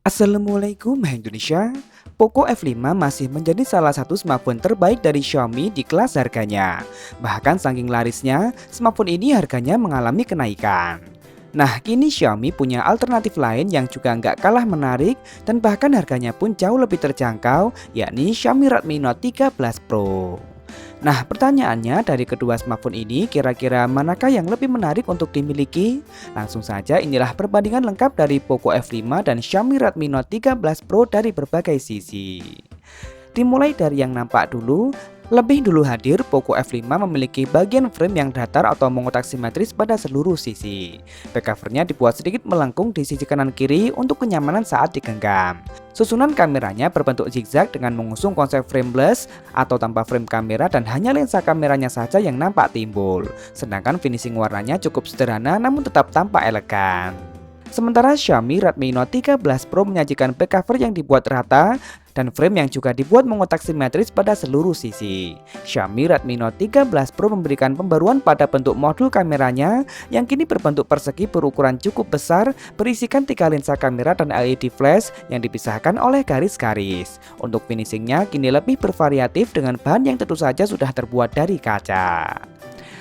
Assalamualaikum Hai Indonesia. Poco F5 masih menjadi salah satu smartphone terbaik dari Xiaomi di kelas harganya. Bahkan saking larisnya, smartphone ini harganya mengalami kenaikan. Nah, kini Xiaomi punya alternatif lain yang juga nggak kalah menarik dan bahkan harganya pun jauh lebih terjangkau, yakni Xiaomi Redmi Note 13 Pro. Nah, pertanyaannya dari kedua smartphone ini kira-kira manakah yang lebih menarik untuk dimiliki? Langsung saja inilah perbandingan lengkap dari Poco F5 dan Xiaomi Redmi Note 13 Pro dari berbagai sisi. Dimulai dari yang nampak dulu. Lebih dulu hadir, Poco F5 memiliki bagian frame yang datar atau mengotak simetris pada seluruh sisi. Back covernya dibuat sedikit melengkung di sisi kanan kiri untuk kenyamanan saat digenggam. Susunan kameranya berbentuk zigzag dengan mengusung konsep frameless atau tanpa frame kamera dan hanya lensa kameranya saja yang nampak timbul. Sedangkan finishing warnanya cukup sederhana namun tetap tampak elegan. Sementara Xiaomi Redmi Note 13 Pro menyajikan back cover yang dibuat rata dan frame yang juga dibuat mengotak simetris pada seluruh sisi. Xiaomi Redmi Note 13 Pro memberikan pembaruan pada bentuk modul kameranya yang kini berbentuk persegi berukuran cukup besar, berisikan 3 lensa kamera dan LED flash yang dipisahkan oleh garis-garis. Untuk finishingnya kini lebih bervariatif dengan bahan yang tentu saja sudah terbuat dari kaca.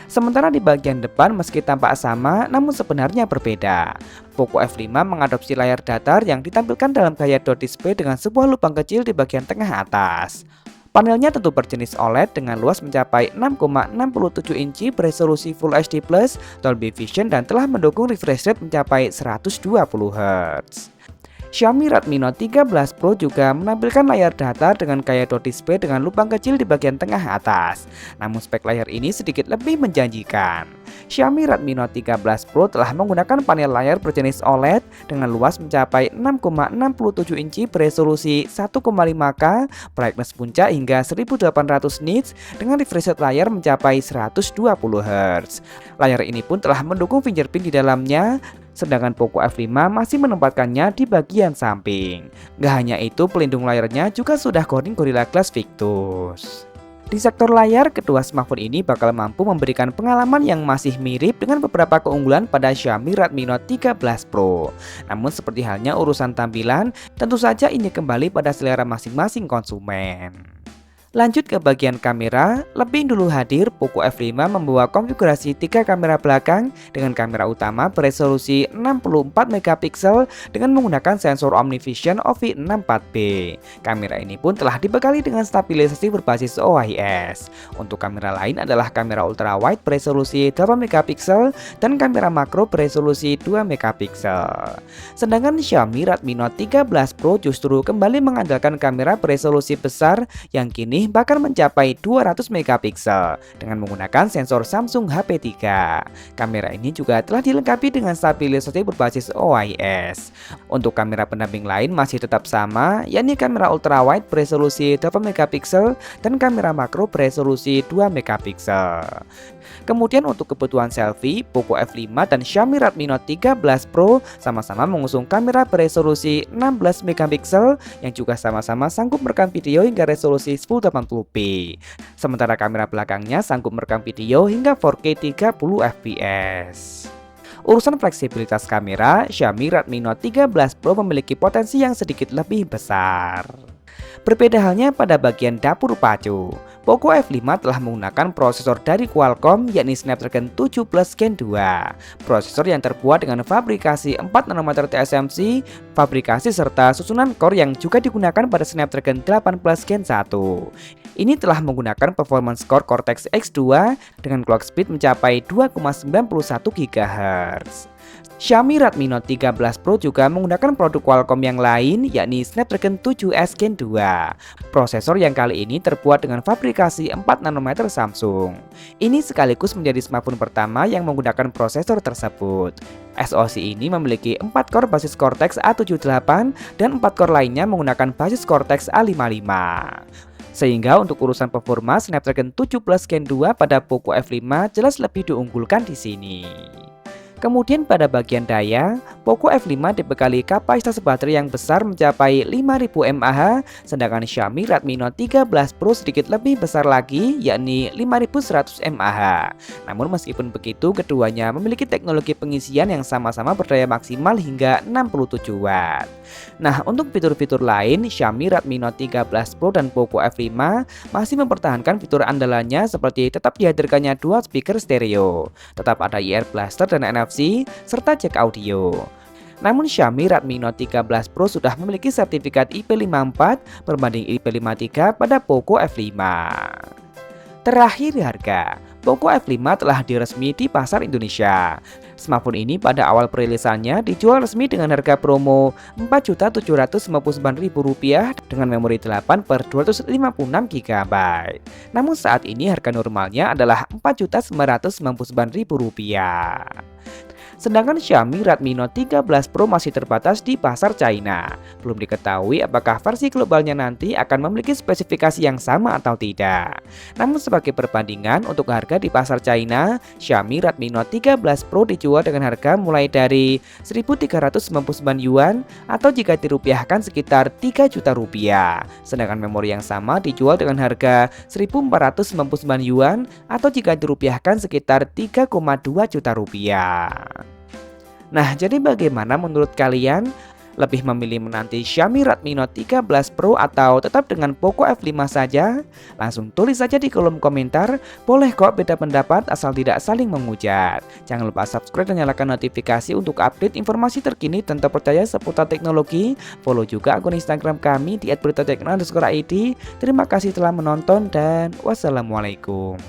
Sementara di bagian depan meski tampak sama namun sebenarnya berbeda. Poco F5 mengadopsi layar datar yang ditampilkan dalam gaya dot display dengan sebuah lubang kecil di bagian tengah atas. Panelnya tentu berjenis OLED dengan luas mencapai 6,67 inci beresolusi Full HD+, Dolby Vision dan telah mendukung refresh rate mencapai 120 Hz. Xiaomi Redmi Note 13 Pro juga menampilkan layar datar dengan gaya dot display dengan lubang kecil di bagian tengah atas. Namun spek layar ini sedikit lebih menjanjikan. Xiaomi Redmi Note 13 Pro telah menggunakan panel layar berjenis OLED dengan luas mencapai 6,67 inci beresolusi 1,5K, brightness puncak hingga 1800 nits dengan refresh rate layar mencapai 120 Hz. Layar ini pun telah mendukung fingerprint di dalamnya. Sedangkan Poco F5 masih menempatkannya di bagian samping. Gak hanya itu, pelindung layarnya juga sudah Corning Gorilla Glass Victus. Di sektor layar, kedua smartphone ini bakal mampu memberikan pengalaman yang masih mirip dengan beberapa keunggulan pada Xiaomi Redmi Note 13 Pro. Namun seperti halnya urusan tampilan, tentu saja ini kembali pada selera masing-masing konsumen. Lanjut ke bagian kamera, lebih dulu hadir Poco F5 membawa konfigurasi 3 kamera belakang dengan kamera utama beresolusi 64 MP dengan menggunakan sensor OmniVision OV64B. Kamera ini pun telah dibekali dengan stabilisasi berbasis OIS. Untuk kamera lain adalah kamera ultrawide beresolusi 8 MP dan kamera makro beresolusi 2 MP. Sedangkan Xiaomi Redmi Note 13 Pro justru kembali mengandalkan kamera beresolusi besar yang kini bahkan mencapai 200 MP dengan menggunakan sensor Samsung HP3. Kamera ini juga telah dilengkapi dengan stabilisasi berbasis OIS. Untuk kamera pendamping lain masih tetap sama, yakni kamera ultrawide beresolusi 8 MP dan kamera makro beresolusi 2 MP. Kemudian untuk kebutuhan selfie, Poco F5 dan Xiaomi Redmi Note 13 Pro sama-sama mengusung kamera beresolusi 16 MP yang juga sama-sama sanggup merekam video hingga resolusi 1080p. Sementara kamera belakangnya sanggup merekam video hingga 4K 30 fps. Urusan fleksibilitas kamera, Xiaomi Redmi Note 13 Pro memiliki potensi yang sedikit lebih besar. Berbeda halnya pada bagian dapur pacu. Poco F5 telah menggunakan prosesor dari Qualcomm yakni Snapdragon 7 Plus Gen 2. Prosesor yang terbuat dengan fabrikasi 4 nanometer TSMC, fabrikasi serta susunan core yang juga digunakan pada Snapdragon 8 Plus Gen 1. Ini telah menggunakan performance core Cortex X2 dengan clock speed mencapai 2,91 GHz. Xiaomi Redmi Note 13 Pro juga menggunakan produk Qualcomm yang lain yakni Snapdragon 7S Gen 2. Prosesor yang kali ini terbuat dengan fabrikasi 4 nanometer Samsung. Ini sekaligus menjadi smartphone pertama yang menggunakan prosesor tersebut. SoC ini memiliki 4 core basis Cortex A78 dan 4 core lainnya menggunakan basis Cortex A55. Sehingga untuk urusan performa Snapdragon 7 Plus Gen 2 pada Poco F5 jelas lebih diunggulkan di sini. Kemudian pada bagian daya, Poco F5 dibekali kapasitas baterai yang besar mencapai 5000 mAh, sedangkan Xiaomi Redmi Note 13 Pro sedikit lebih besar lagi, yakni 5100 mAh. Namun meskipun begitu, keduanya memiliki teknologi pengisian yang sama-sama berdaya maksimal hingga 67 Watt. Nah, untuk fitur-fitur lain, Xiaomi Redmi Note 13 Pro dan Poco F5 masih mempertahankan fitur andalannya seperti tetap dihadirkannya dual speaker stereo, tetap ada IR Blaster dan NFC, serta jack audio. Namun Xiaomi Redmi Note 13 Pro sudah memiliki sertifikat IP54 berbanding IP53 pada Poco F5. Terakhir harga, Poco F5 telah diresmi di pasar Indonesia. Smartphone ini pada awal perilisannya dijual resmi dengan harga promo Rp4.799.000 dengan memori 8/256 GB. Namun saat ini harga normalnya adalah Rp4.999.000. Sedangkan Xiaomi Redmi Note 13 Pro masih terbatas di pasar China. Belum diketahui apakah versi globalnya nanti akan memiliki spesifikasi yang sama atau tidak. Namun sebagai perbandingan untuk harga di pasar China, Xiaomi Redmi Note 13 Pro dijual dengan harga mulai dari 1.399 yuan atau jika dirupiahkan sekitar 3 juta rupiah. Sedangkan memori yang sama dijual dengan harga 1.499 yuan atau jika dirupiahkan sekitar 3,2 juta rupiah. Nah, jadi bagaimana menurut kalian? Lebih memilih menanti Xiaomi Redmi Note 13 Pro atau tetap dengan Poco F5 saja? Langsung tulis saja di kolom komentar. Boleh kok beda pendapat asal tidak saling menghujat. Jangan lupa subscribe dan nyalakan notifikasi untuk update informasi terkini dan terpercaya seputar teknologi. Follow juga akun Instagram kami di @beritatekno_id. Terima kasih telah menonton dan wassalamualaikum.